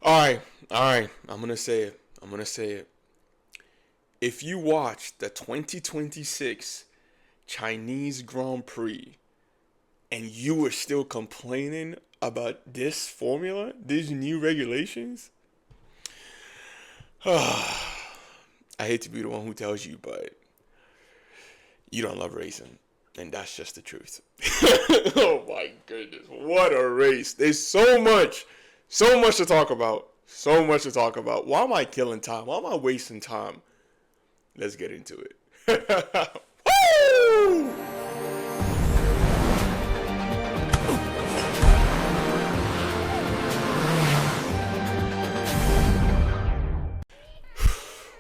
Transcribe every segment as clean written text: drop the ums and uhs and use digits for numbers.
All right. I'm gonna say it. If you watch the 2026 Chinese Grand Prix and you were still complaining about this formula, these new regulations, I hate to be the one who tells you, but you don't love racing. And that's just the truth. Oh my goodness. What a race. There's so much to talk about. So much to talk about. Why am I killing time? Why am I wasting time? Let's get into it. Woo!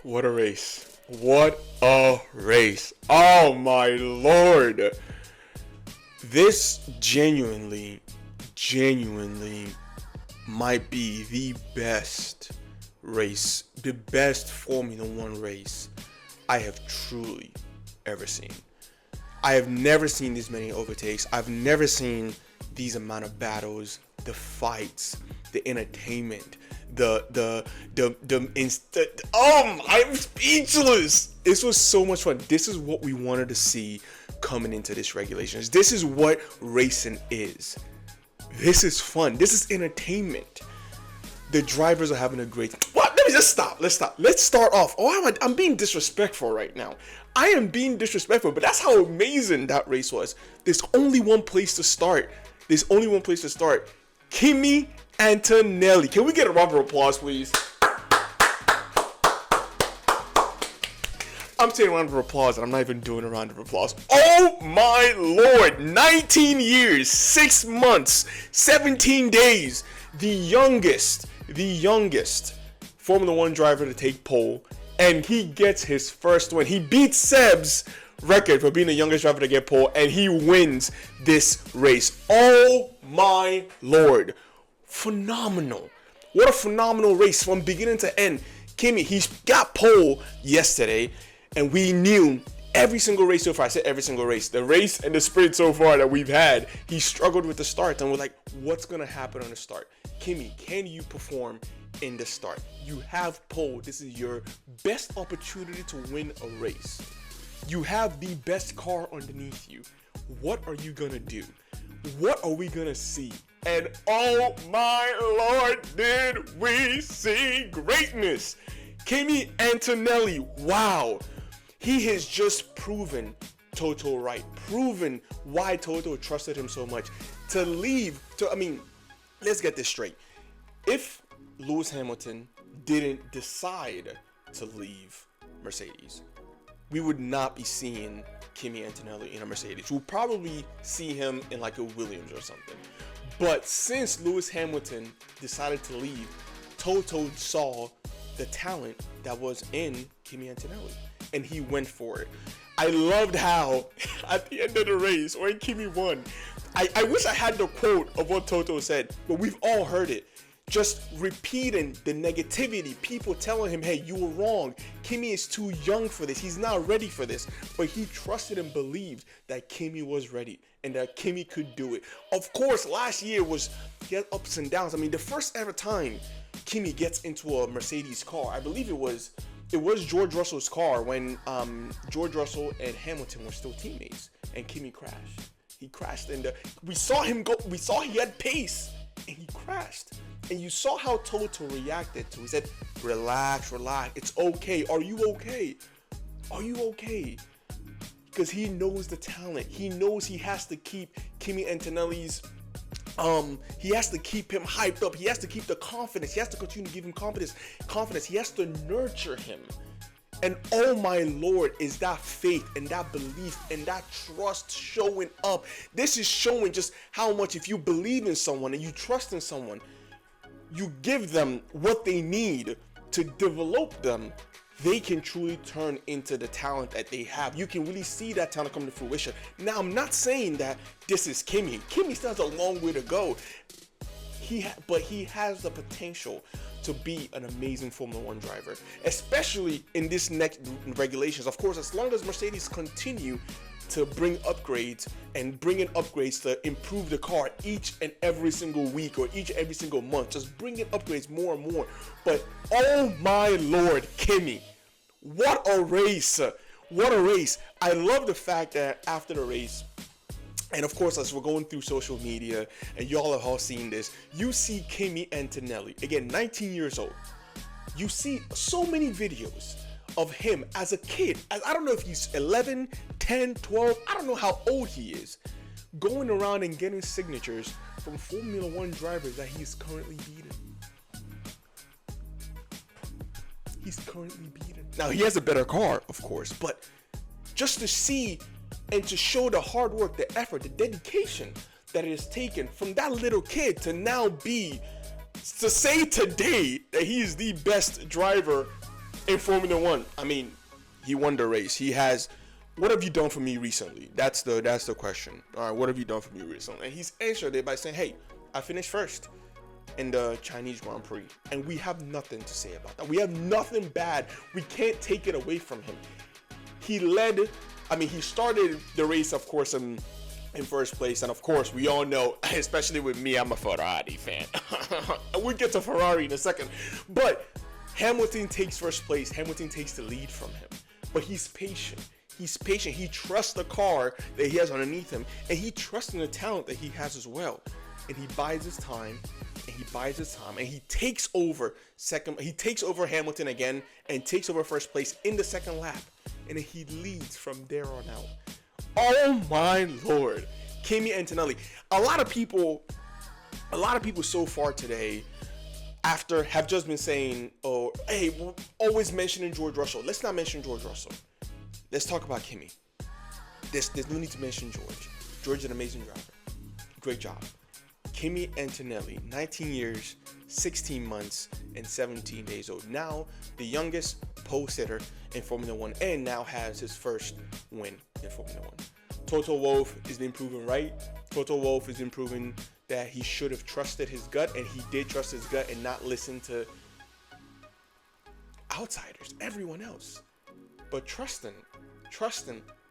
What a race. What a race. Oh my lord. This genuinely might be the best race, the best Formula One race I have truly ever seen. I have never seen this many overtakes. I've never seen these amount of battles, the fights, the entertainment, I'm speechless. This was so much fun. This is what we wanted to see coming into this regulations. This is what racing is. This is fun. This is entertainment. The drivers are having a great. What? Let me just stop. Let's start off. I'm being disrespectful right now. I am being disrespectful, but that's how amazing that race was. There's only one place to start. Kimi Antonelli. Can we get a round of applause, please? I'm saying a round of applause, and I'm not even doing a round of applause. Oh my lord! 19 years, 6 months, 17 days. The youngest Formula One driver to take pole, and he gets his first win. He beats Seb's record for being the youngest driver to get pole, and he wins this race. Oh my lord. Phenomenal. What a phenomenal race from beginning to end. Kimi, he's got pole yesterday, and we knew every single race so far. I said every single race. The race and the sprint so far that we've had, he struggled with the start, and we're like, what's going to happen on the start? Kimi, can you perform in the start? You have pole. This is your best opportunity to win a race. You have the best car underneath you. What are you going to do? What are we going to see? And oh my lord, did we see greatness? Kimi Antonelli, wow. He has just proven Toto right. Proven why Toto trusted him so much. Let's get this straight. If Lewis Hamilton didn't decide to leave Mercedes, we would not be seeing Kimi Antonelli in a Mercedes. We'll probably see him in like a Williams or something. But since Lewis Hamilton decided to leave, Toto saw the talent that was in Kimi Antonelli, and he went for it. I loved how at the end of the race when Kimi won, I wish I had the quote of what Toto said, but we've all heard it. Just repeating the negativity, people telling him, hey, you were wrong. Kimi is too young for this. He's not ready for this. But he trusted and believed that Kimi was ready and that Kimi could do it. Of course, last year he had ups and downs. The first ever time Kimi gets into a Mercedes car, I believe it was George Russell's car when George Russell and Hamilton were still teammates, and Kimi crashed. He crashed, and we saw him go. We saw he had pace, and he crashed. And you saw how Toto reacted to it. He said, relax, it's okay. Are you okay? Because he knows the talent. He knows he has to keep Kimi Antonelli's, he has to keep him hyped up. He has to keep the confidence. He has to continue to give him confidence. He has to nurture him. And oh my lord, is that faith and that belief and that trust showing up. This is showing just how much if you believe in someone and you trust in someone, you give them what they need to develop them, they can truly turn into the talent that they have. You can really see that talent come to fruition. Now, I'm not saying that this is Kimi. Kimi still has a long way to go. But he has the potential to be an amazing Formula One driver, especially in this next regulations. Of course, as long as Mercedes continue to bring upgrades and bring in upgrades to improve the car each and every single week or each and every single month. Just bring in upgrades more and more. But oh my Lord, Kimi, what a race! What a race! I love the fact that after the race, and of course, as we're going through social media, and y'all have all seen this, you see Kimi Antonelli, again, 19 years old. You see so many videos of him as a kid. I don't know if he's 11, 10, 12, I don't know how old he is, going around and getting signatures from Formula One drivers that he is currently beating. He's currently beaten. Now, he has a better car, of course, but just to see and to show the hard work, the effort, the dedication that it has taken from that little kid to now be, to say today that he is the best driver in Formula One. I mean, he won the race. He has, what have you done for me recently? That's the question. All right, what have you done for me recently? And he's answered it by saying, hey, I finished first in the Chinese Grand Prix, and we have nothing to say about that. We have nothing bad. We can't take it away from him. He led, I mean, he started the race, of course, in first place, and of course, we all know, especially with me, I'm a Ferrari fan. We'll get to Ferrari in a second, but Hamilton takes first place. Hamilton takes the lead from him, but he's patient. He's patient. He trusts the car that he has underneath him, and he trusts in the talent that he has as well. And he bides his time, and he bides his time, and he takes over Hamilton again, and takes over first place in the second lap, and then he leads from there on out. Oh my Lord, Kimi Antonelli. A lot of people so far today, after, have just been saying, oh, hey, we're always mentioning George Russell. Let's not mention George Russell. Let's talk about Kimi. There's no need to mention George. George is an amazing driver. Great job. Kimi Antonelli, 19 years, 16 months, and 17 days old. Now, the youngest pole sitter in Formula One, and now has his first win in Formula One. Toto Wolff has been proven right. Toto Wolff is improving that he should have trusted his gut, and he did trust his gut and not listen to outsiders, everyone else. But trusting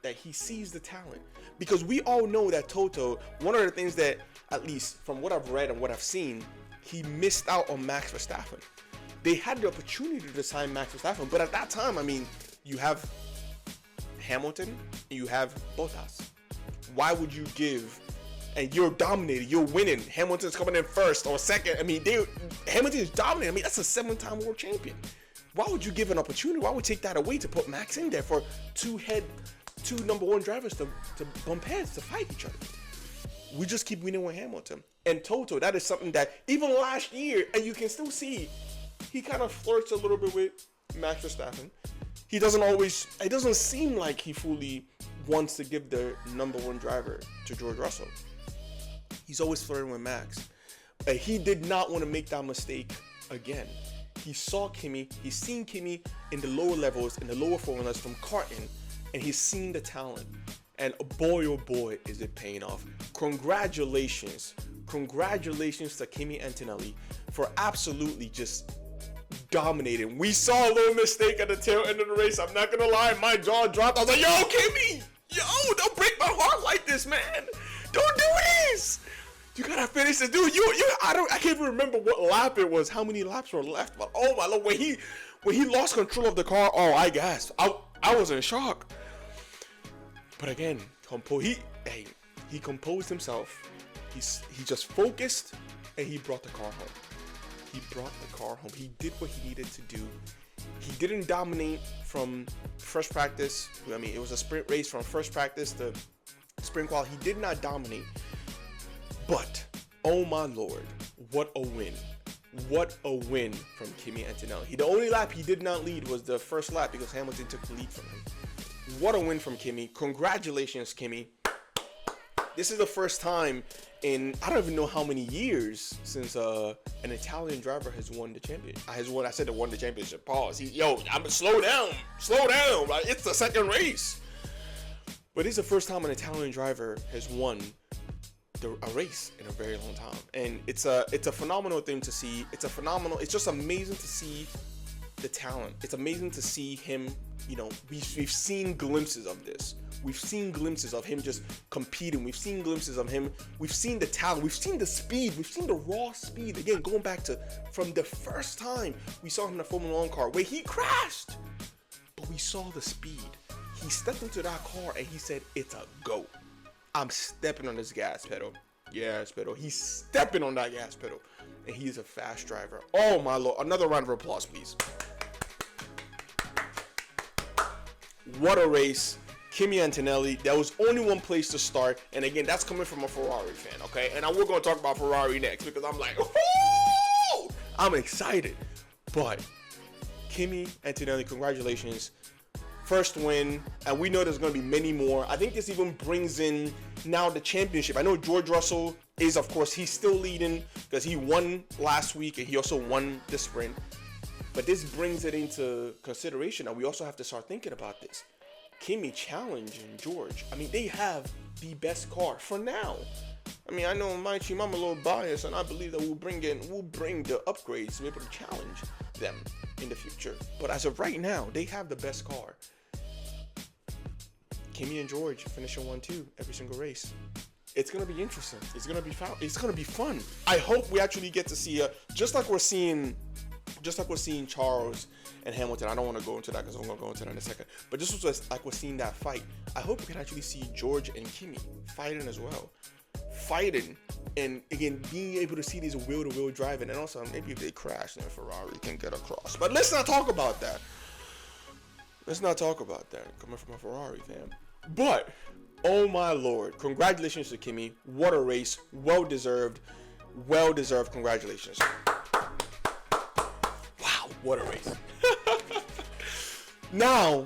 that he sees the talent. Because we all know that Toto, one of the things that, at least from what I've read and what I've seen, he missed out on Max Verstappen. They had the opportunity to sign Max Verstappen, but at that time, I mean, you have Hamilton and you have Bottas. Why would you give, and you're dominating, you're winning, Hamilton's coming in first or second, I mean, Hamilton is dominating, I mean, that's a 7-time world champion. Why would you give an opportunity? Why would you take that away to put Max in there for two number one drivers to bump heads, to fight each other? We just keep winning with Hamilton. And Toto, that is something that even last year, and you can still see, he kind of flirts a little bit with Max Verstappen. It doesn't seem like he fully wants to give the number one driver to George Russell. He's always flirting with Max. He did not want to make that mistake again. He saw Kimi, he's seen Kimi in the lower levels, in the lower formulas from karting, and he's seen the talent. And boy, oh boy, is it paying off. Congratulations to Kimi Antonelli for absolutely just dominating. We saw a little mistake at the tail end of the race. I'm not gonna lie, my jaw dropped. I was like, yo, Kimi, don't break my heart like this, man. Don't do this. You gotta finish this, dude. I can't even remember what lap it was, how many laps were left. But oh my Lord, when he lost control of the car, oh, I gasped. I was in shock. But again, he composed himself. He just focused, and he brought the car home. He did what he needed to do. He didn't dominate from first practice. I mean, it was a sprint race from first practice to sprint qual. He did not dominate. But, oh my Lord, what a win. What a win from Kimi Antonelli. The only lap he did not lead was the first lap because Hamilton took the lead from him. What a win from Kimi. Congratulations, Kimi. This is the first time in, I don't even know how many years since an Italian driver has won the championship. I said won the championship. Pause. Slow down. Like, it's the second race. But it's the first time an Italian driver has won a race in a very long time, and it's a phenomenal thing to see. It's just amazing to see the talent. It's amazing to see him. You know, we've seen glimpses of this. We've seen glimpses of him just competing. We've seen glimpses of him. We've seen the talent. We've seen the speed. We've seen the raw speed. Again, going back to from the first time we saw him in the Formula 1 car where he crashed. But we saw the speed. He stepped into that car and he said, it's a go. I'm stepping on this gas pedal. Yes, pedal. He's stepping on that gas pedal. And he is a fast driver. Oh, my Lord. Another round of applause, please. What a race. Kimi Antonelli, there was only one place to start, and again, that's coming from a Ferrari fan, okay? And we're going to talk about Ferrari next because I'm like, whoo! I'm excited. But Kimi Antonelli, congratulations. First win, and we know there's going to be many more. I think this even brings in now the championship. I know George Russell is, of course, he's still leading because he won last week and he also won the sprint. But this brings it into consideration, and we also have to start thinking about this. Kimi challenging George. I mean, they have the best car for now. I mean, I know my team, I'm a little biased, and I believe that we'll bring the upgrades to be able to challenge them in the future. But as of right now, they have the best car. Kimi and George finishing 1-2 every single race. It's gonna be interesting. It's gonna be fun. It's gonna be fun. I hope we actually get to see just like we're seeing Charles and Hamilton. I don't want to go into that because I'm going to go into that in a second. But just like we're seeing that fight, I hope we can actually see George and Kimi fighting as well. Fighting and, again, being able to see these wheel-to-wheel driving. And also, maybe if they crash, then Ferrari can get across. But let's not talk about that. Let's not talk about that coming from a Ferrari fan. But, oh my Lord, congratulations to Kimi. What a race. Well-deserved. Well-deserved congratulations. What a race. Now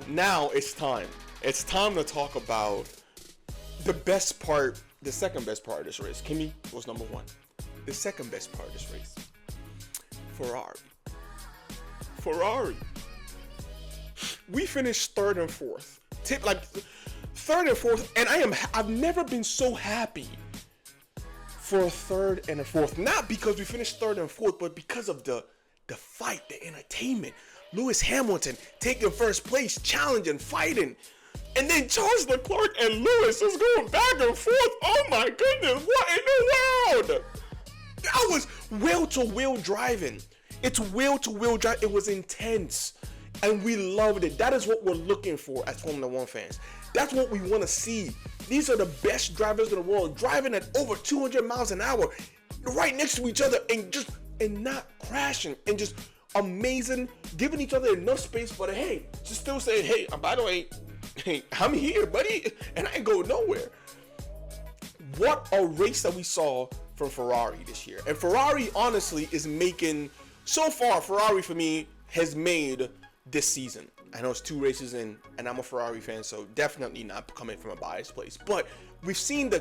it's time. It's time to talk about the best part, the second best part of this race. Kimi was number one. The second best part of this race. Ferrari. We finished third and fourth. Third and fourth, and I've never been so happy for a third and a fourth. Not because we finished third and fourth, but because of the fight, the entertainment. Lewis Hamilton taking first place, challenging, fighting. And then Charles Leclerc and Lewis is going back and forth. Oh my goodness, what in the world? That was wheel-to-wheel driving. It's wheel-to-wheel driving. It was intense. And we loved it. That is what we're looking for as Formula 1 fans. That's what we want to see. These are the best drivers in the world, driving at over 200 miles an hour, right next to each other, and not crashing, and just amazing, giving each other enough space, but hey, just still saying, hey, by the way, hey, I'm here, buddy, and I ain't go nowhere. What a race that we saw from Ferrari this year. And Ferrari, honestly, is making, so far, Ferrari for me has made this season. I know it's 2 races in, and I'm a Ferrari fan, so definitely not coming from a biased place. But we've seen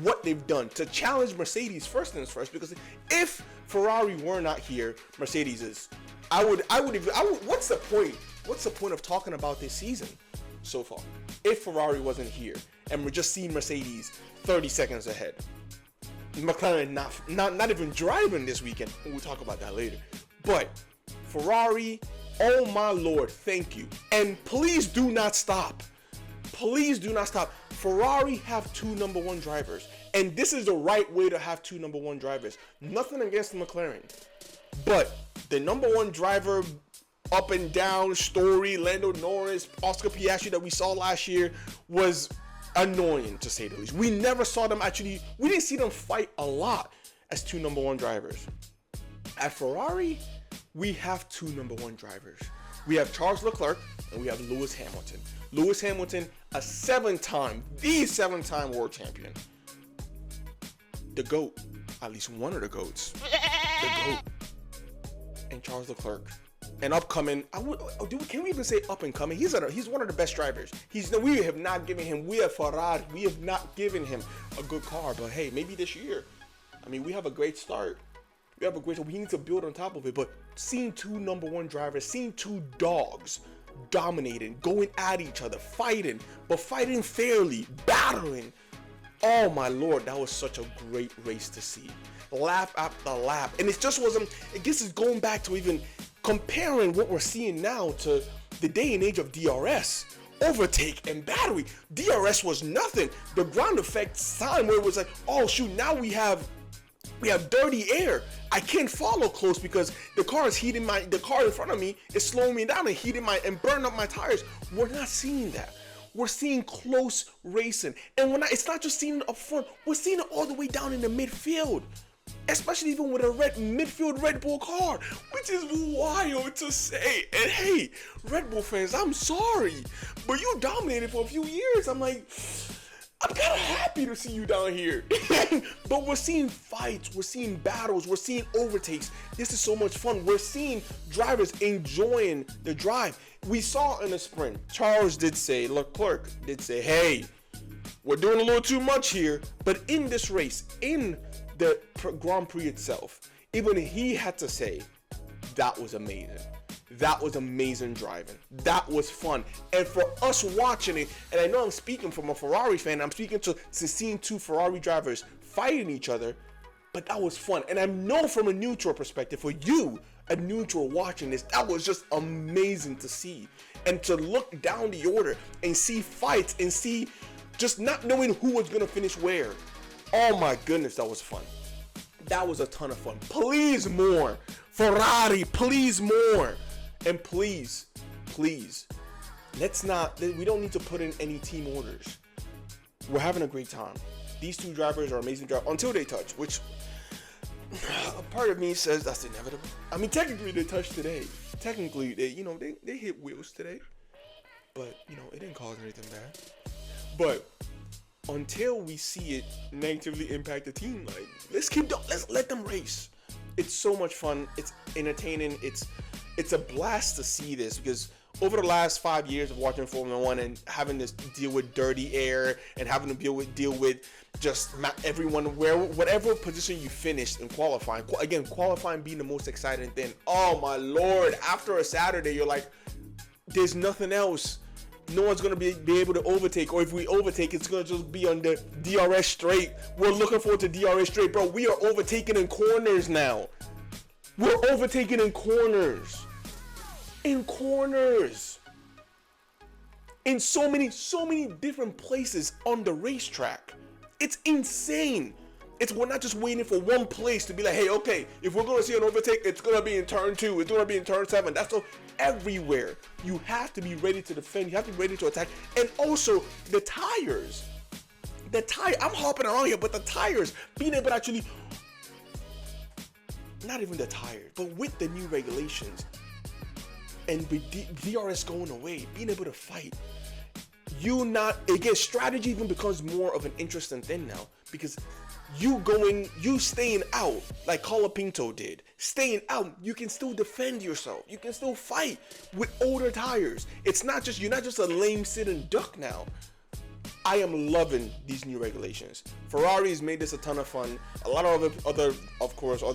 what they've done to challenge Mercedes first things first. Because if Ferrari were not here, Mercedes is. What's the point? What's the point of talking about this season so far if Ferrari wasn't here and we're just seeing Mercedes 30 seconds ahead? McLaren not even driving this weekend. We'll talk about that later. But Ferrari. Oh my Lord, thank you. And please do not stop. Please do not stop. Ferrari have 2 number 1 drivers. And this is the right way to have 2 number 1 drivers. Nothing against McLaren. But the number 1 driver up and down story, Lando Norris, Oscar Piastri that we saw last year was annoying to say the least. We never saw them we didn't see them fight a lot as 2 number 1 drivers. At Ferrari, we have 2 number 1 drivers. We have Charles Leclerc and we have Lewis Hamilton. Lewis Hamilton, the 7-time world champion. The GOAT, at least one of the GOATs. The GOAT. And Charles Leclerc. And upcoming, can we even say up and coming? He's one of the best drivers. We have not given him a good car. But hey, maybe this year. I mean, we have a great start. We need to build on top of it. But seeing 2 number 1 drivers, seeing 2 dogs dominating, going at each other, fighting, but fighting fairly, battling. Oh my Lord, that was such a great race to see. Lap after lap. And it just wasn't, I guess it's going back to even comparing what we're seeing now to the day and age of DRS, overtake and battery. DRS was nothing. The ground effect time where it was like, oh shoot, now we have dirty air. I can't follow close because the car is heating the car in front of me is slowing me down and heating and burning up my tires. We're not seeing that. We're seeing close racing. And it's not just seeing it up front, we're seeing it all the way down in the midfield. Especially even with a midfield Red Bull car, which is wild to say. And hey, Red Bull fans, I'm sorry, but you dominated for a few years. I'm kind of happy to see you down here. But we're seeing fights, we're seeing battles, we're seeing overtakes. This is so much fun. We're seeing drivers enjoying the drive. We saw in the sprint, Leclerc did say, hey, we're doing a little too much here. But in this race, in the Grand Prix itself, even he had to say, that was amazing. That was amazing driving. That was fun. And for us watching it, and I know I'm speaking from a Ferrari fan, I'm speaking to seeing two Ferrari drivers fighting each other, but that was fun. And I know from a neutral perspective, for you, a neutral watching this, that was just amazing to see. And to look down the order and see fights and see just not knowing who was going to finish where. Oh my goodness, that was fun. That was a ton of fun. Please more. Ferrari, please more. And please, we don't need to put in any team orders. We're having a great time. These two drivers are amazing drivers until they touch, which a part of me says that's inevitable. I mean, technically they touched today. Technically, they hit wheels today. But, it didn't cause anything bad. But until we see it negatively impact the team, let's let them race. It's so much fun. It's entertaining. It's a blast to see this, because over the last 5 years of watching Formula One and having to deal with dirty air and having to deal with just everyone whatever position you finished in qualifying. Again, qualifying being the most exciting thing. Oh my Lord! After a Saturday, you're like, there's nothing else. No one's gonna be able to overtake, or if we overtake, it's gonna just be on the DRS straight. We're looking forward to DRS straight, bro. We are overtaking in corners now. We're overtaking in corners. In corners. In so many different places on the racetrack. It's insane. We're not just waiting for one place to be like, hey, okay, if we're gonna see an overtake, it's gonna be in turn 2, it's gonna be in turn 7. That's so everywhere. You have to be ready to defend, you have to be ready to attack. And also the tires. I'm hopping around here, but the tires, being able to actually, not even the tires, but with the new regulations and with DRS going away, being able to fight, strategy even becomes more of an interesting thing now, because you staying out like Colapinto did, staying out, you can still defend yourself, you can still fight with older tires. You're not just a lame sitting duck now. I am loving these new regulations. Ferrari has made this a ton of fun. A lot of other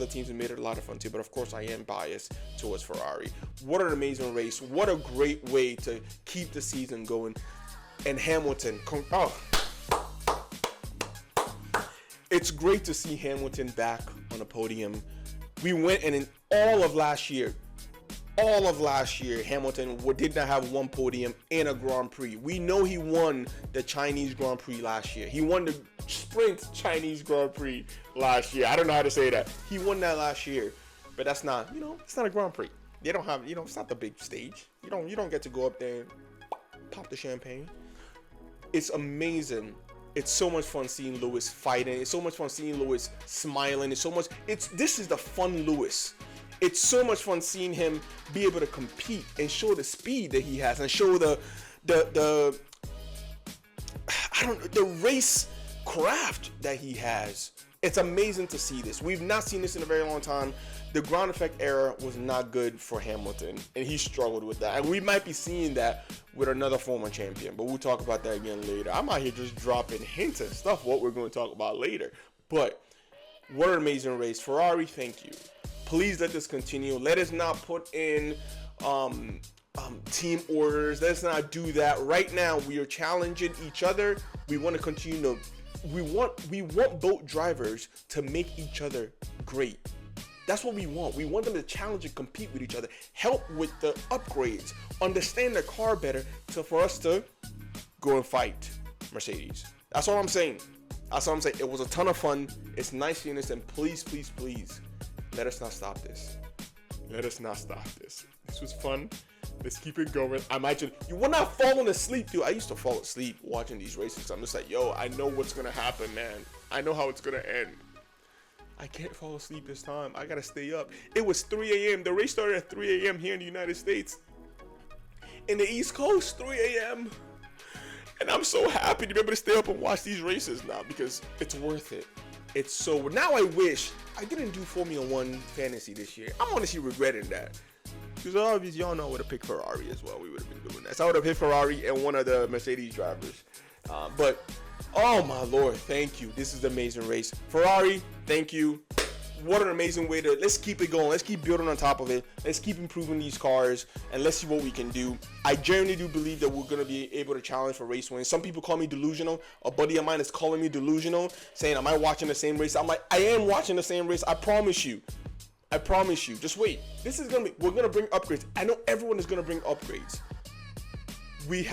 teams have made it a lot of fun too, but of course I am biased towards Ferrari. What an amazing race. What a great way to keep the season going. And Hamilton, it's great to see Hamilton back on the podium. We went, and in all of last year, Hamilton did not have one podium in a Grand Prix. We know he won the Chinese Grand Prix last year. He won the Sprint Chinese Grand Prix last year. I don't know how to say that. He won that last year, but that's not, it's not a Grand Prix. They don't have, it's not the big stage. You don't get to go up there and pop the champagne. It's amazing. It's so much fun seeing Lewis fighting. It's so much fun seeing Lewis smiling. This is the fun Lewis. It's so much fun seeing him be able to compete and show the speed that he has and show the race craft that he has. It's amazing to see this. We've not seen this in a very long time. The ground effect era was not good for Hamilton, and he struggled with that. And we might be seeing that with another former champion, but we'll talk about that again later. I'm out here just dropping hints and stuff, what we're going to talk about later. But what an amazing race. Ferrari, thank you. Please let this continue. Let us not put in team orders. Let's not do that. Right now, we are challenging each other. We want to continue to. We want both drivers to make each other great. That's what we want. We want them to challenge and compete with each other, help with the upgrades, understand the car better, for us to go and fight Mercedes. That's all I'm saying. That's all I'm saying. It was a ton of fun. It's nice seeing this, and please, please, please, let us not stop this. Let us not stop this. This was fun. Let's keep it going. I might just, you were not falling asleep, dude. I used to fall asleep watching these races. I'm just like, yo, I know what's gonna happen, man. I know how it's gonna end. I can't fall asleep this time. I gotta stay up. It was 3 a.m. The race started at 3 a.m. here in the United States. In the East Coast, 3 a.m. And I'm so happy to be able to stay up and watch these races now because it's worth it. It's so, now I wish I didn't do Formula One fantasy this year. I'm honestly regretting that. Because obviously y'all know I would have picked Ferrari as well. We would have been doing that. So I would have hit Ferrari and one of the Mercedes drivers. But, oh my Lord, thank you. This is an amazing race. Ferrari, thank you. What an amazing way to, let's keep it going. Let's keep building on top of it. Let's keep improving these cars and let's see what we can do. I genuinely do believe that we're going to be able to challenge for race wins. Some people call me delusional. A buddy of mine is calling me delusional, saying, am I watching the same race? I'm like, I am watching the same race. I promise you. I promise you. Just wait. This is going to be, we're going to bring upgrades. I know everyone is going to bring upgrades. We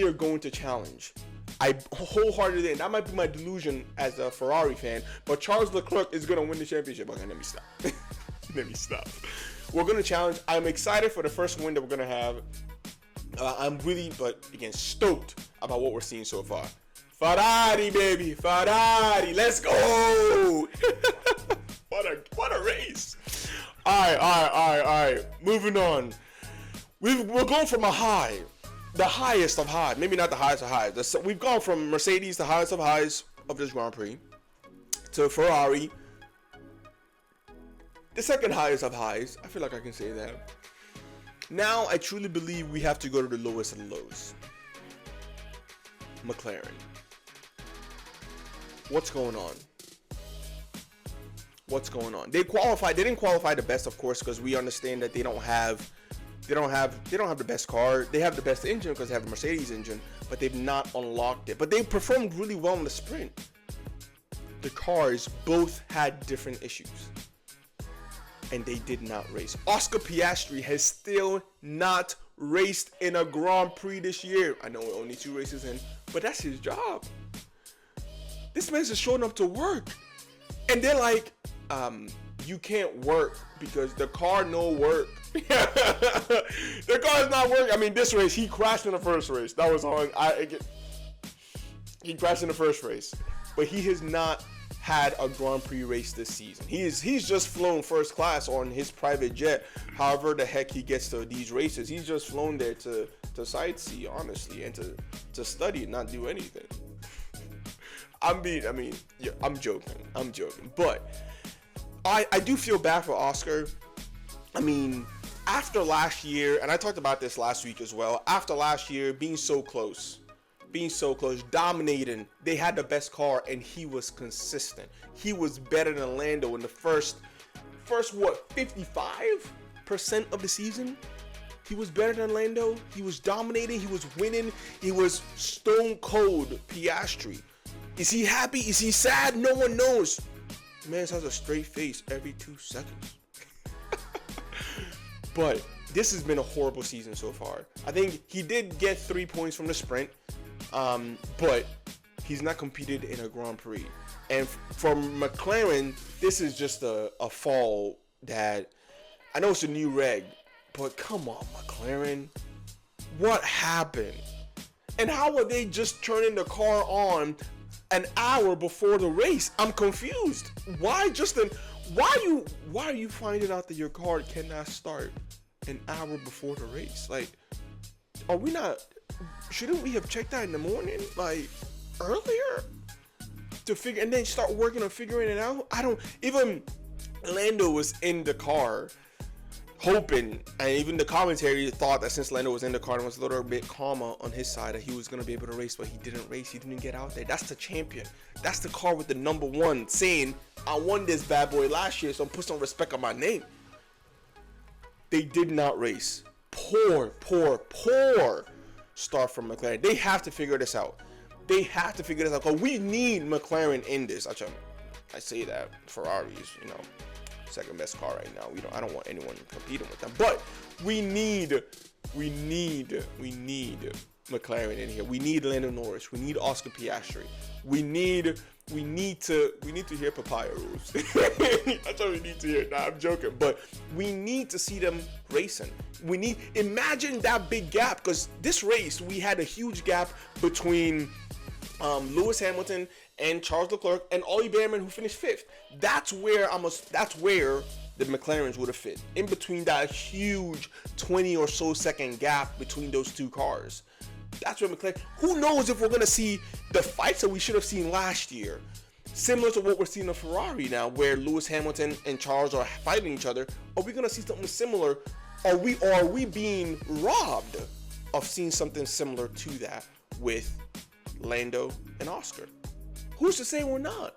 are going to challenge. I wholeheartedly, and that might be my delusion as a Ferrari fan, but Charles Leclerc is going to win the championship. Okay, let me stop. Let me stop. We're going to challenge. I'm excited for the first win that we're going to have. I'm really, but again, stoked about what we're seeing so far. Ferrari, baby. Ferrari. Let's go. What a race. All right. Moving on. We're going from a high. The highest of highs, maybe not the highest of highs. We've gone from Mercedes, the highest of highs of this Grand Prix, to Ferrari, the second highest of highs. I feel like I can say that. Now, I truly believe we have to go to the lowest of the lows. McLaren. What's going on? What's going on? They qualified. They didn't qualify the best, of course, because we understand that they don't have the best car. They have the best engine because they have the Mercedes engine, but they've not unlocked it. But they performed really well in the sprint. The cars both had different issues, and they did not race. Oscar Piastri has still not raced in a Grand Prix this year. I know we're only 2 races in, but that's his job. This man's just showing up to work, and they're like, you can't work because the car no work. The car's not working. I mean, this race, he crashed in the first race. That was on. He crashed in the first race, but he has not had a Grand Prix race this season. He's just flown first class on his private jet. However the heck he gets to these races, he's just flown there to sightsee, honestly, and to study and not do anything. I'm joking, but I do feel bad for Oscar. I mean, after last year, and I talked about this last week as well, after last year being so close, dominating, they had the best car, and he was consistent. He was better than Lando in the first what, 55% of the season? He was better than Lando. He was dominating. He was winning. He was stone cold Piastri. Is he happy? Is he sad? No one knows. The man has a straight face every 2 seconds. But this has been a horrible season so far. I think he did get 3 points from the sprint, but he's not competed in a Grand Prix. And for McLaren, this is just a fall that, I know it's a new reg, but come on, McLaren. What happened? And how are they just turning the car on an hour before the race? I'm confused. Why, Justin? Why are you finding out that your car cannot start an hour before the race? Like, shouldn't we have checked that in the morning, like earlier, to figure, and then start working on figuring it out? Even Lando was in the car hoping, and even the commentary thought that since Lando was in the car and was a little bit calmer on his side, that he was going to be able to race, but he didn't race. He didn't get out there. That's the champion. That's the car with the number 1 saying, I won this bad boy last year, so put some respect on my name. They did not race. Poor start from McLaren. They have to figure this out. Because we need McLaren in this. I say that. Ferrari's, second best car right now. I don't want anyone competing with them. But we need McLaren in here. We need Lando Norris. We need Oscar Piastri. We need to hear papaya rules. That's what we need to hear. Nah, I'm joking, but we need to see them racing. Imagine that big gap, because this race we had a huge gap between Lewis Hamilton and Charles Leclerc and Ollie Behrman, who finished 5th. That's where the McLarens would have fit, in between that huge 20 or so second gap between those two cars. That's where McLaren. Who knows if we're gonna see the fights that we should have seen last year, similar to what we're seeing in Ferrari now, where Lewis Hamilton and Charles are fighting each other. Are we gonna see something similar? Are we being robbed of seeing something similar to that with Lando and Oscar? Who's to say we're not?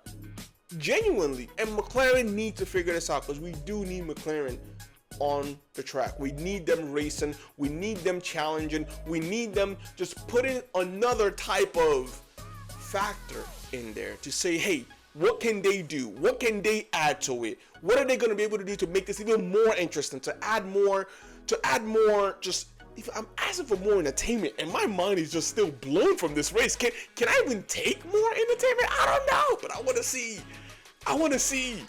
Genuinely. And McLaren need to figure this out, because we do need McLaren on the track. We need them racing. We need them challenging. We need them just putting another type of factor in there to say, hey, what can they do? What can they add to it? What are they going to be able to do to make this even more interesting, to add more, just, I'm asking for more entertainment, and my mind is just still blown from this race. Can I even take more entertainment? I don't know, but I want to see.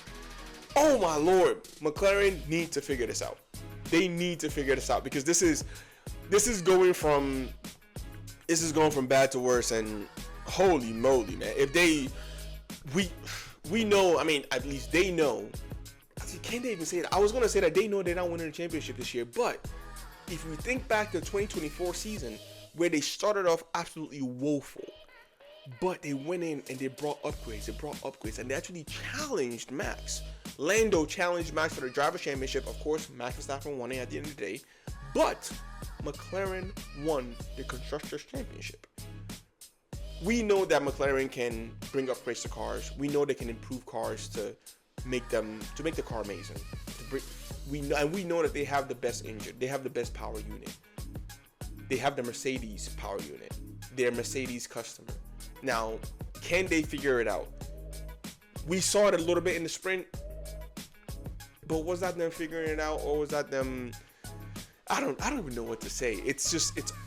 Oh my Lord, McLaren need to figure this out. They need to figure this out, because this is going from bad to worse. And holy moly, man! If we know, I mean, at least they know. Can't they even say it? I was gonna say that they know they're not winning the championship this year, but if we think back to the 2024 season, where they started off absolutely woeful, but they went in and they brought upgrades, and they actually challenged Max. Lando challenged Max for the Driver's Championship. Of course, Max Verstappen won it at the end of the day, but McLaren won the Constructors' Championship. We know that McLaren can bring upgrades to cars. We know they can improve cars to make the car amazing. We know that they have the best engine. They have the best power unit. They have the Mercedes power unit. They're Mercedes customer. Now, can they figure it out? We saw it a little bit in the sprint, but was that them figuring it out, or was that them? I don't even know what to say. It's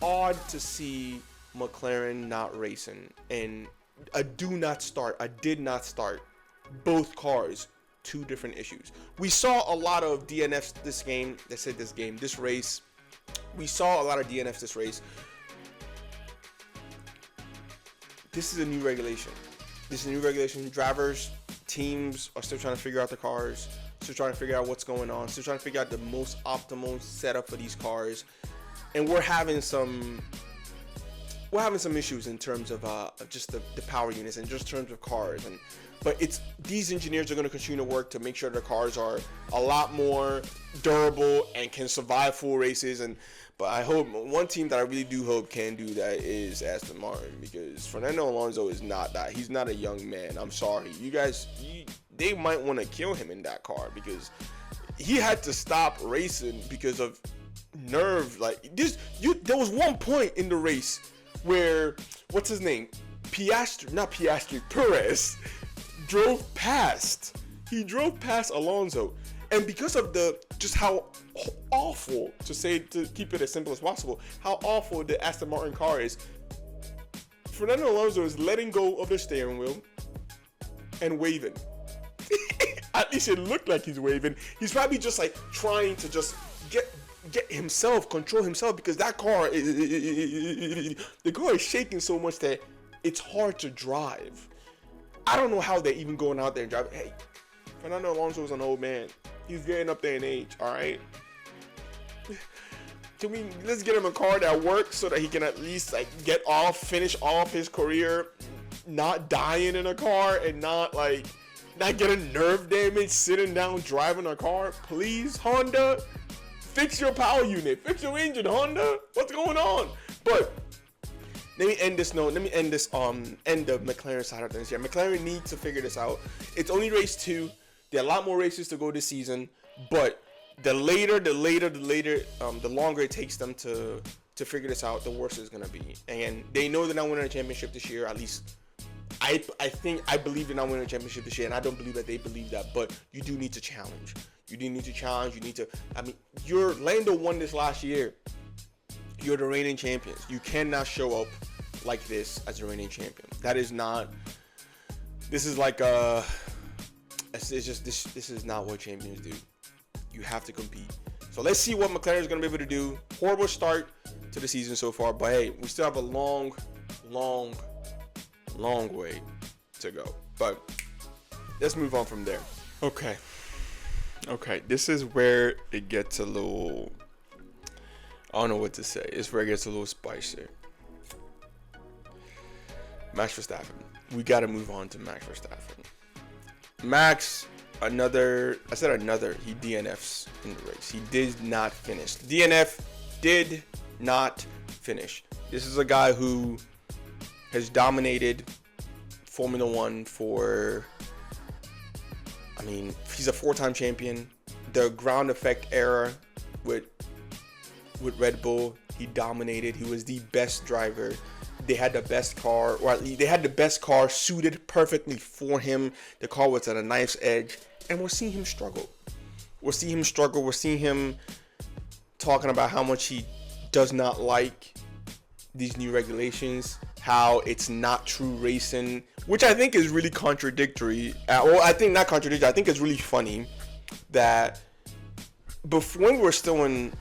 odd to see McLaren not racing, and a did not start. Both cars, two different issues. We saw a lot of DNFs this race. We saw a lot of DNFs this race. This is a new regulation. Drivers, teams are still trying to figure out the cars, still trying to figure out what's going on, still trying to figure out the most optimal setup for these cars. And we're having some issues in terms of just the power units and just terms of cars. But these engineers are going to continue to work to make sure the cars are a lot more durable and can survive full races. But I hope one team that I really do hope can do that is Aston Martin, because Fernando Alonso is not that. He's not a young man. I'm sorry, you guys. They might want to kill him in that car, because he had to stop racing because of nerve. Like this, there was one point in the race where what's his name, Perez drove past. He drove past Alonso, and because of just how awful, to keep it as simple as possible, how awful the Aston Martin car is, Fernando Alonso is letting go of the steering wheel and waving. At least it looked like he's waving. He's probably just like trying to just control himself, because that car the car is shaking so much that it's hard to drive. I don't know how they're even going out there and driving. Hey, Fernando Alonso is an old man. He's getting up there in age, all right? Let's get him a car that works so that he can at least finish off his career, not dying in a car and not getting nerve damage sitting down driving a car. Please, Honda, fix your power unit, fix your engine, Honda. What's going on? But let me end this note. Let me end the McLaren side of things here. McLaren needs to figure this out. It's only race 2. There are a lot more races to go this season, but the longer it takes them to figure this out, the worse it's gonna be. And they know they're not winning a championship this year. At least I believe they're not winning a championship this year, and I don't believe that they believe that. But you do need to challenge. You do need to challenge. You need to. I mean, Lando won this last year. You're the reigning champions. You cannot show up like this as a reigning champion. That is not. This is like a. It's just this is not what champions do. You have to compete. So let's see what McLaren is going to be able to do. Horrible start to the season so far, but hey, we still have a long way to go. But let's move on from there. Okay, this is where it gets a little, I don't know what to say. It's where it gets a little spicier. Max Verstappen. We got to move on to Max Verstappen. Max, he DNFs in the race. He did not finish. DNF did not finish. This is a guy who has dominated Formula One for, I mean, he's a 4-time champion. The ground effect era with Red Bull, he dominated. He was the best driver. They had the best car, or at least they had the best car suited perfectly for him. The car was at a knife's edge, and we're seeing him struggle. We're seeing him talking about how much he does not like these new regulations, how it's not true racing, which I think is really contradictory. I think not contradictory. I think it's really funny that when we're still in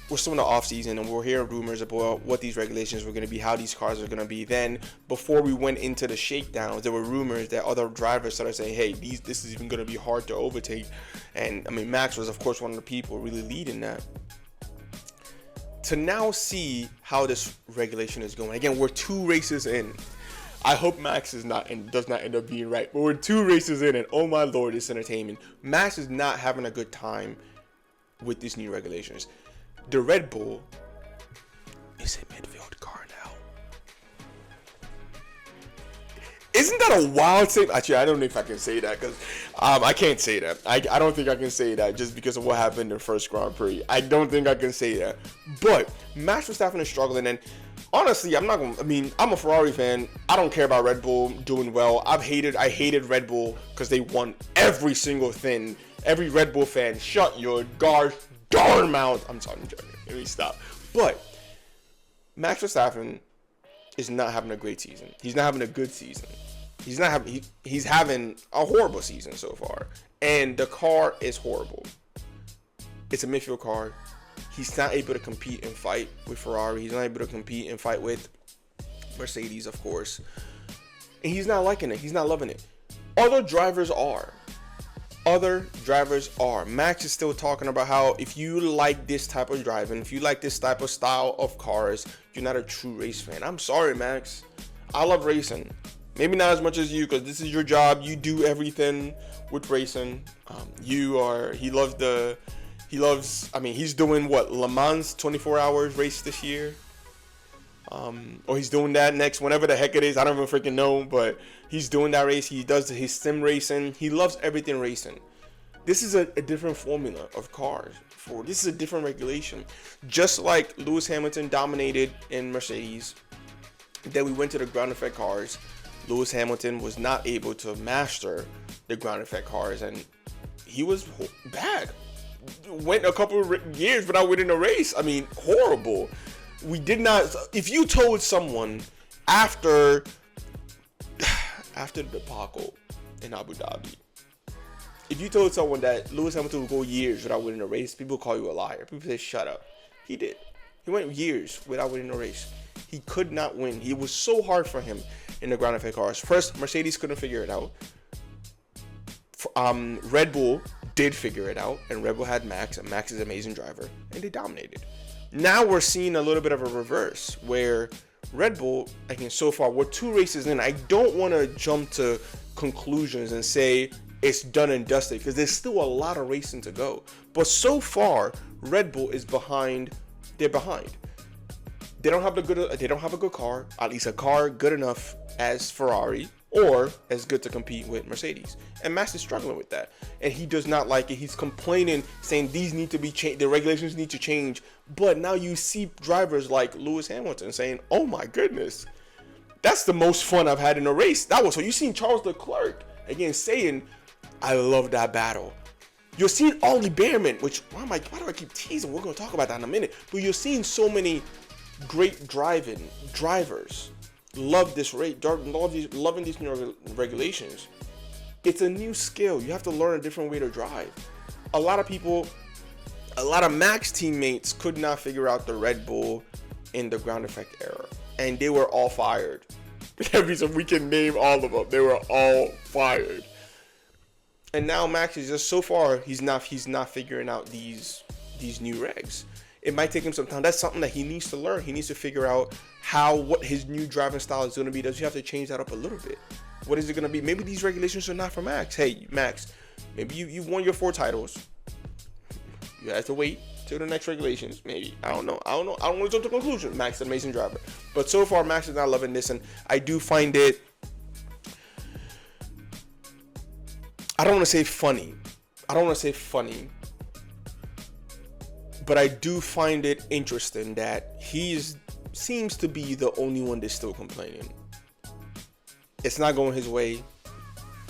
the off season and we're hearing rumors about what these regulations were going to be, how these cars are going to be. Then before we went into the shakedowns, there were rumors that other drivers started saying, hey, this is even going to be hard to overtake. And I mean, Max was of course one of the people really leading that. To now see how this regulation is going. Again, we're 2 races in. I hope Max does not end up being right. But we're 2 races in, and oh my lord, it's entertainment. Max is not having a good time with these new regulations. The Red Bull is a midfield car now. Isn't that a wild thing? Actually, I don't know if I can say that because I can't say that. I don't think I can say that just because of what happened in the first Grand Prix. I don't think I can say that. But Max Verstappen is struggling, and honestly, I'm a Ferrari fan. I don't care about Red Bull doing well. I hated Red Bull because they won every single thing. Every Red Bull fan, shut your gosh darn mouth. I'm sorry, I'm joking. Let me stop. But Max Verstappen is not having a great season. He's not having a good season. He's having a horrible season so far. And the car is horrible. It's a midfield car. He's not able to compete and fight with Ferrari. He's not able to compete and fight with Mercedes, of course. And he's not liking it. He's not loving it. Other drivers are. Max is still talking about how if you like this type of driving, if you like this type of style of cars, you're not a true race fan. I'm sorry, Max. I love racing. Maybe not as much as you, because this is your job. You do everything with racing. He's doing what? Le Mans 24 hours race this year. Or he's doing that next, whenever the heck it is. I don't even freaking know, but he's doing that race. He does his sim racing. He loves everything racing. This is a different formula of cars. This is a different regulation. Just like Lewis Hamilton dominated in Mercedes, then we went to the ground effect cars. Lewis Hamilton was not able to master the ground effect cars, and he was bad. Went a couple of years without winning a race. I mean, horrible. We did not. If you told someone after the debacle in Abu Dhabi, if you told someone that Lewis Hamilton would go years without winning a race, people would call you a liar. People say, shut up. He did. He went years without winning a race. He could not win. It was so hard for him in the ground effect cars. First, Mercedes couldn't figure it out. Red Bull did figure it out, and Red Bull had Max, and Max is an amazing driver, and they dominated. Now we're seeing a little bit of a reverse where Red Bull, again, so far, we're 2 races in. I don't want to jump to conclusions and say it's done and dusted because there's still a lot of racing to go. But so far, Red Bull is behind. They're behind. They don't have a good car, at least a car good enough as Ferrari or as good to compete with Mercedes. And Max is struggling with that. And he does not like it. He's complaining, saying these need to be changed, the regulations need to change. But now you see drivers like Lewis Hamilton saying, oh my goodness, That's the most fun I've had in a race. That was so. You seen Charles Leclerc again saying, "I love that battle." You're seeing Ollie Bearman, which why do I keep teasing? We're gonna talk about that in a minute. But you're seeing so many great drivers love this race, loving these new regulations. It's a new skill. You have to learn a different way to drive. A lot of Max teammates could not figure out the Red Bull in the ground effect era, and they were all fired. We can name all of them. They were all fired. And now Max is just so far he's not figuring out these new regs. It might take him some time. That's something that he needs to learn. He needs to figure out what his new driving style is going to be. Does he have to change that up a little bit? What is it going to be? Maybe these regulations are not for Max. Hey, Max, maybe you won your 4 titles. You have to wait till the next regulations. Maybe. I don't know. I don't want to jump to conclusion. Max is an amazing driver. But so far, Max is not loving this. And I do find it, I don't want to say funny. But I do find it interesting that he seems to be the only one that's still complaining. It's not going his way.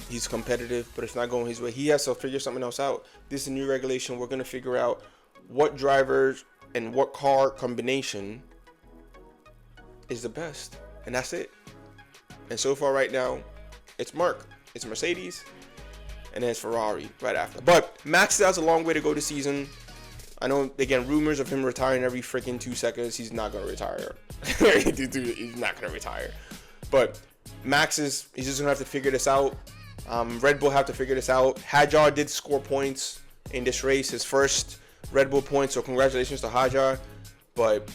He's competitive, but it's not going his way. He has to figure something else out. This is a new regulation. We're going to figure out what drivers and what car combination is the best. And that's it. And so far right now, it's Mercedes, and then it's Ferrari right after. But Max has a long way to go this season. I know, again, rumors of him retiring every freaking 2 seconds. He's not going to retire. He's not going to retire. But he's just going to have to figure this out. Red Bull have to figure this out. Hajar did score points in this race, his first Red Bull points, so congratulations to Hajar. But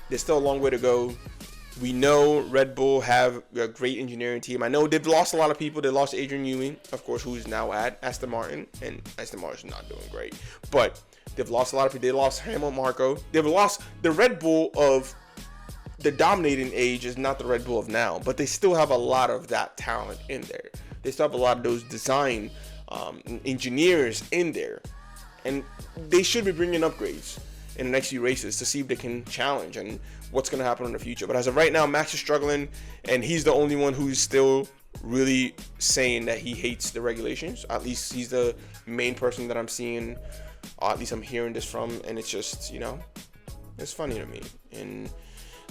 there's still a long way to go. We know Red Bull have a great engineering team. I know they've lost a lot of people. They lost Adrian Newey, of course, who's now at Aston Martin, and Aston Martin's not doing great. But they've lost a lot of people. They lost Helmut Marko. They've lost the Red Bull of the dominating age is not the Red Bull of now, but they still have a lot of that talent in there. They still have a lot of those design engineers in there, and they should be bringing upgrades in the next few races to see if they can challenge and what's going to happen in the future. But as of right now, Max is struggling, and he's the only one who's still really saying that he hates the regulations. At least he's the main person that I'm seeing, or at least I'm hearing this from, and it's just, it's funny to me. And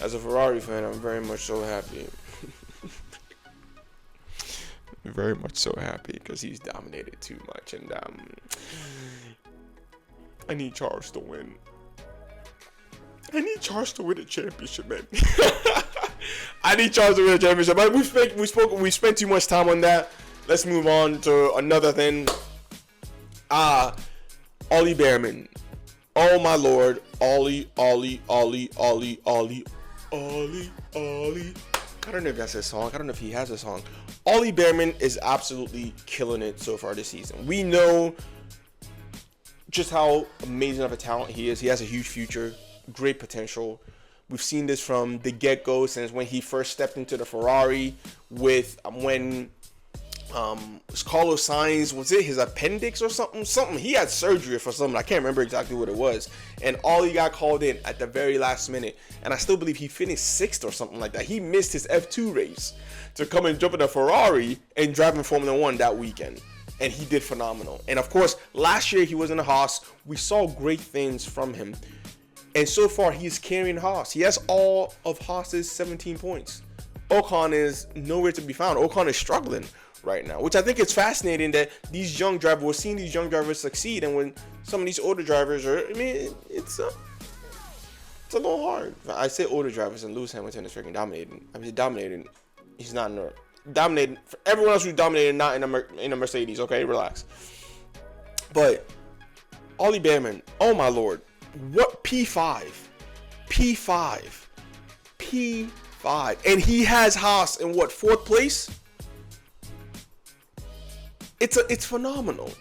as a Ferrari fan, I'm very much so happy. Very much so happy because he's dominated too much, and I need Charles to win. I need Charles to win a championship, man. I need Charles to win a championship. But we spent too much time on that. Let's move on to another thing. Ollie Bearman. Oh my Lord, Ollie. I don't know if that's his song. I don't know if he has a song. Ollie Bearman is absolutely killing it so far this season. We know just how amazing of a talent he is. He has a huge future, great potential. We've seen this from the get-go since when he first stepped into the Ferrari with when Carlos Sainz, was it his appendix or something? He had surgery for something. I can't remember exactly what it was. And Ollie got called in at the very last minute. And I still believe he finished 6th or something like that. He missed his F2 race to come and jump in a Ferrari and drive in Formula 1 that weekend. And he did phenomenal. And of course, last year he was in a Haas. We saw great things from him. And so far, he's carrying Haas. He has all of Haas's 17 points. Ocon is nowhere to be found. Ocon is struggling right now, which I think is fascinating that these young drivers, we're seeing these young drivers succeed, and when some of these older drivers are, it's a little hard. I say older drivers, and Lewis Hamilton is freaking dominating. Dominating. He's not in a dominating. For everyone else who's dominating, not in a Mercedes. Okay, relax. But Ollie Bearman, oh my Lord, what P5, and he has Haas in what, 4th place? It's phenomenal.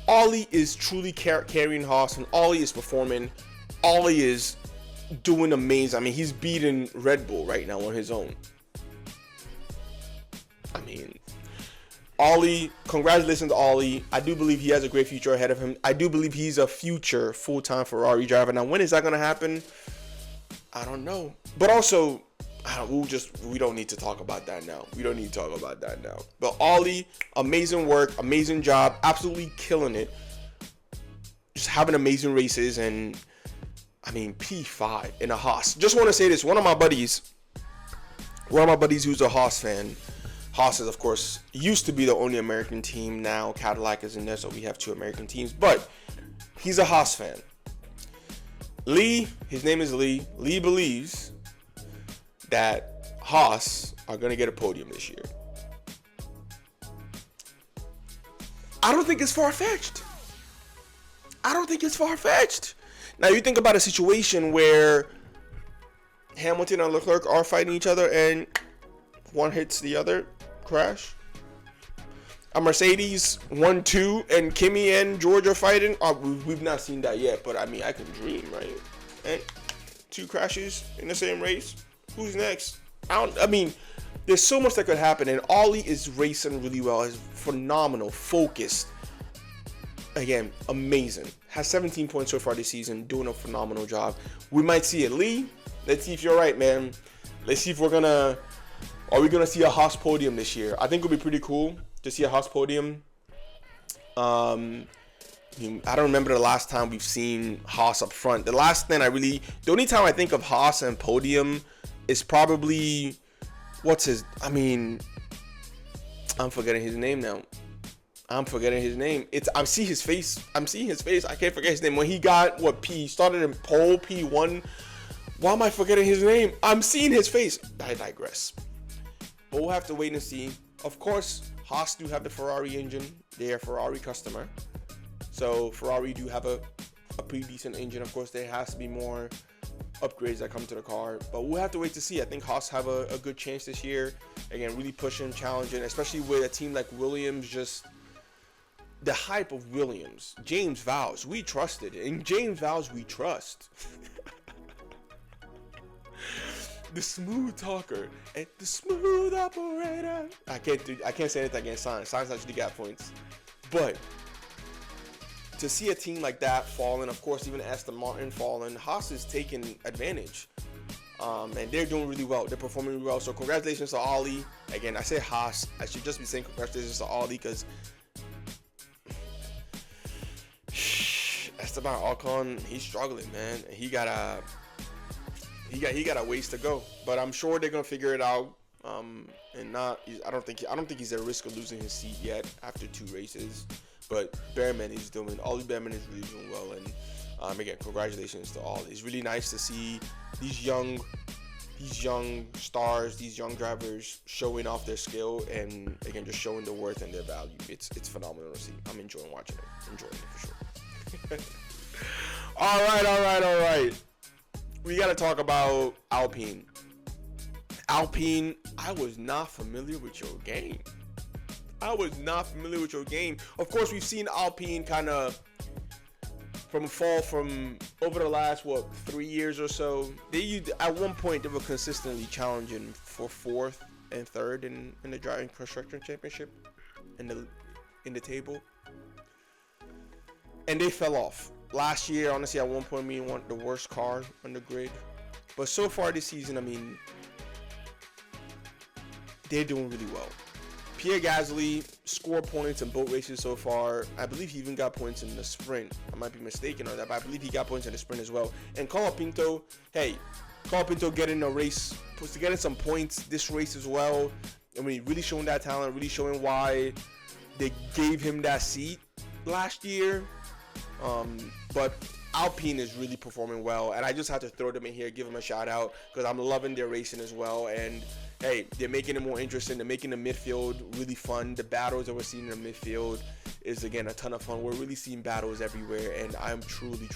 Ollie is truly carrying Haas, and Ollie is performing. Ollie is doing amazing. He's beating Red Bull right now on his own. Ollie, congratulations to Ollie. I do believe he has a great future ahead of him. I do believe he's a future full-time Ferrari driver. Now, when is that going to happen? I don't know. But also, we don't need to talk about that now. We don't need to talk about that now. But Ollie, amazing work, amazing job, absolutely killing it. Just having amazing races, and I mean P5 in a Haas. Just want to say this: one of my buddies who's a Haas fan. Haas is, of course, used to be the only American team. Now Cadillac is in there, so we have 2 American teams. But he's a Haas fan. Lee, his name is Lee. Lee believes that Haas are going to get a podium this year. I don't think it's far-fetched. Now, you think about a situation where Hamilton and Leclerc are fighting each other and one hits the other, crash. A Mercedes 1-2 and Kimi and George are fighting. We've not seen that yet, but I mean, I can dream, right? And 2 crashes in the same race. Who's next? I mean, there's so much that could happen, and Ollie is racing really well. He's phenomenal, focused. Again, amazing. Has 17 points so far this season, doing a phenomenal job. We might see it. Lee, let's see if you're right, man. Let's see if are we gonna see a Haas podium this year? I think it'll be pretty cool to see a Haas podium. I don't remember the last time we've seen Haas up front. The only time I think of Haas and podium is probably, I'm forgetting his name now. I'm seeing his face. I can't forget his name. When he got, started in pole, P1. Why am I forgetting his name? I'm seeing his face. I digress. But we'll have to wait and see. Of course, Haas do have the Ferrari engine. They are a Ferrari customer. So Ferrari do have a pretty decent engine. Of course, there has to be more upgrades that come to the car. But we'll have to wait to see. I think Haas have a good chance this year. Again, really pushing, challenging, especially with a team like Williams. Just the hype of Williams. James Vowles, we trusted. And James Vowles, we trust. The smooth talker and the smooth operator. I can't say anything against Sainz. Sainz actually got points. But to see a team like that falling, of course, even Aston Martin falling, Haas is taking advantage. And they're doing really well. They're performing really well. So congratulations to Ollie. Again, I say Haas. I should just be saying congratulations to Ollie because Esteban Ocon, he's struggling, man. He got a ways to go, but I'm sure they're gonna figure it out. I don't think he's at risk of losing his seat yet after 2 races. But Ollie Behrman is really doing well, and again, congratulations to Ollie. It's really nice to see these young stars, these young drivers showing off their skill, and again, just showing their worth and their value. It's phenomenal to see. I'm enjoying watching it. Enjoying it for sure. All right. We got to talk about Alpine. I was not familiar with your game. Of course, we've seen Alpine kind of fall from over the last 3 years or so. At one point they were consistently challenging for 4th and 3rd in the driving constructor championship in the table, and they fell off. Last year, honestly, at one point, we want the worst car on the grid. But so far this season, I mean, they're doing really well. Pierre Gasly scored points in both races so far. I believe he even got points in the sprint. I might be mistaken on that, but I believe he got points in the sprint as well. And Colapinto getting a race, getting some points this race as well. I mean, really showing that talent, really showing why they gave him that seat last year. But Alpine is really performing well, and I just had to throw them in here, give them a shout out, because I'm loving their racing as well. And hey, they're making it more interesting. They're making the midfield really fun. The battles that we're seeing in the midfield is, again, a ton of fun. We're really seeing battles everywhere, and I'm truly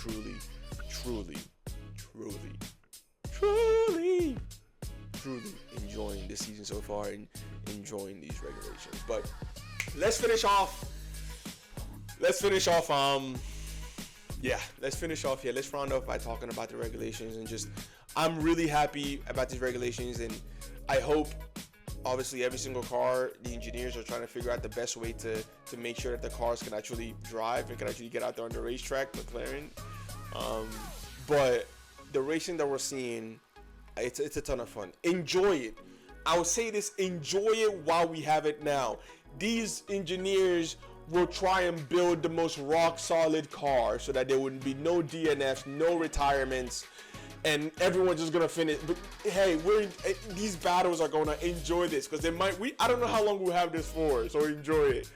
enjoying this season so far and enjoying these regulations. But let's finish off here. Let's round off by talking about the regulations, and just, I'm really happy about these regulations, and I hope, obviously, every single car, the engineers are trying to figure out the best way to make sure that the cars can actually drive and can actually get out there on the racetrack, McLaren. But the racing that we're seeing, it's a ton of fun. Enjoy it. I would say this: enjoy it while we have it now. These engineers will try and build the most rock solid car so that there would be no DNFs, no retirements, and everyone's just gonna finish. But hey, these battles are gonna enjoy this because I don't know how long we'll have this for, so enjoy it.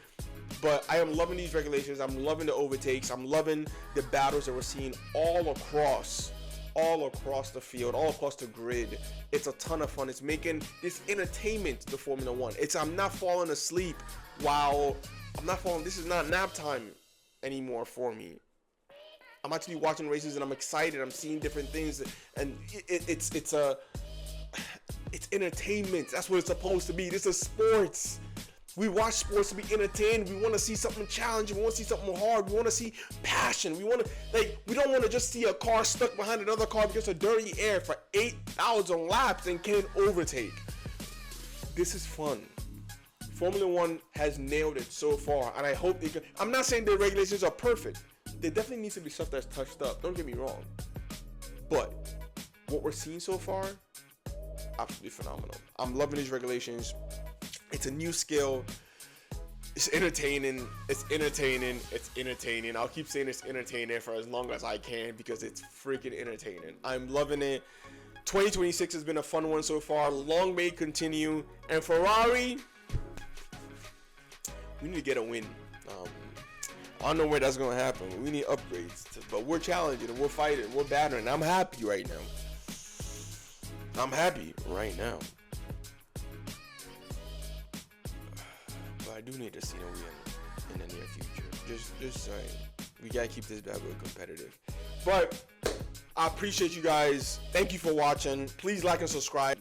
But I am loving these regulations. I'm loving the overtakes. I'm loving the battles that we're seeing all across the field, all across the grid. It's a ton of fun. It's making this entertainment to Formula One. I'm not falling asleep this is not nap time anymore for me. I'm actually watching races and I'm excited. I'm seeing different things, and it's entertainment. That's what it's supposed to be. This is sports. We watch sports to be entertained. We want to see something challenging. We want to see something hard. We want to see passion. We don't want to just see a car stuck behind another car because of dirty air for 8,000 laps and can't overtake. This is fun. Formula One has nailed it so far, and I hope they can. I'm not saying the regulations are perfect. There definitely needs to be stuff that's touched up. Don't get me wrong. But what we're seeing so far, absolutely phenomenal. I'm loving these regulations. It's a new skill. It's entertaining. It's entertaining. It's entertaining. I'll keep saying it's entertaining for as long as I can because it's freaking entertaining. I'm loving it. 2026 has been a fun one so far. Long may it continue. And Ferrari, we need to get a win. I don't know where that's going to happen. We need upgrades. But we're challenging and we're fighting. We're battering. I'm happy right now. I do need to see a win in the near future. Just saying. We gotta keep this bad boy competitive. But I appreciate you guys. Thank you for watching. Please like and subscribe.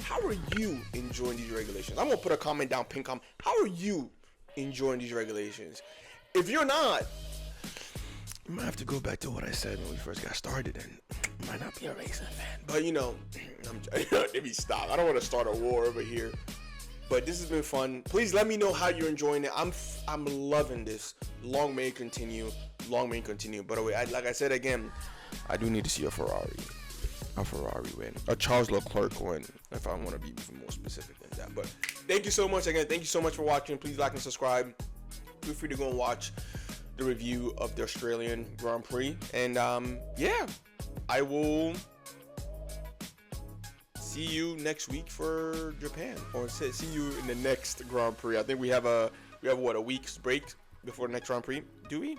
How are you enjoying these regulations? I'm gonna put a comment down, pin comment. How are you enjoying these regulations? If you're not, you might have to go back to what I said when we first got started and you might not be a racing fan. But let me stop. I don't want to start a war over here. But this has been fun. Please let me know how you're enjoying it. I'm loving this. Long may it continue. Long may it continue. By the way, like I said again, I do need to see a Ferrari win. A Charles Leclerc win, if I want to be even more specific than that. But thank you so much again. Thank you so much for watching. Please like and subscribe. Feel free to go and watch the review of the Australian Grand Prix. And I will see you next week for Japan, or see you in the next Grand Prix. I think we have a week's break before the next Grand Prix. Do we?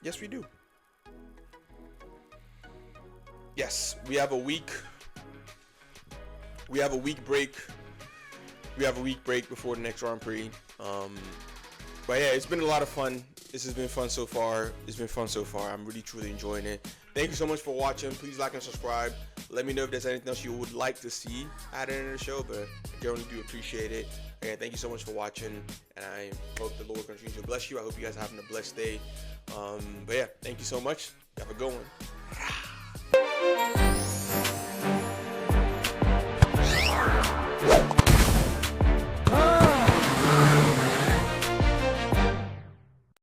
Yes, we do. Yes, we have a week. We have a week break. We have a week break before the next Grand Prix. But yeah, it's been a lot of fun. This has been fun so far. I'm really truly enjoying it. Thank you so much for watching. Please like and subscribe. Let me know if there's anything else you would like to see added in the show, but I generally do appreciate it. Again, thank you so much for watching, and I hope the Lord continues to bless you. I hope you guys are having a blessed day. But yeah, thank you so much. Have a good one.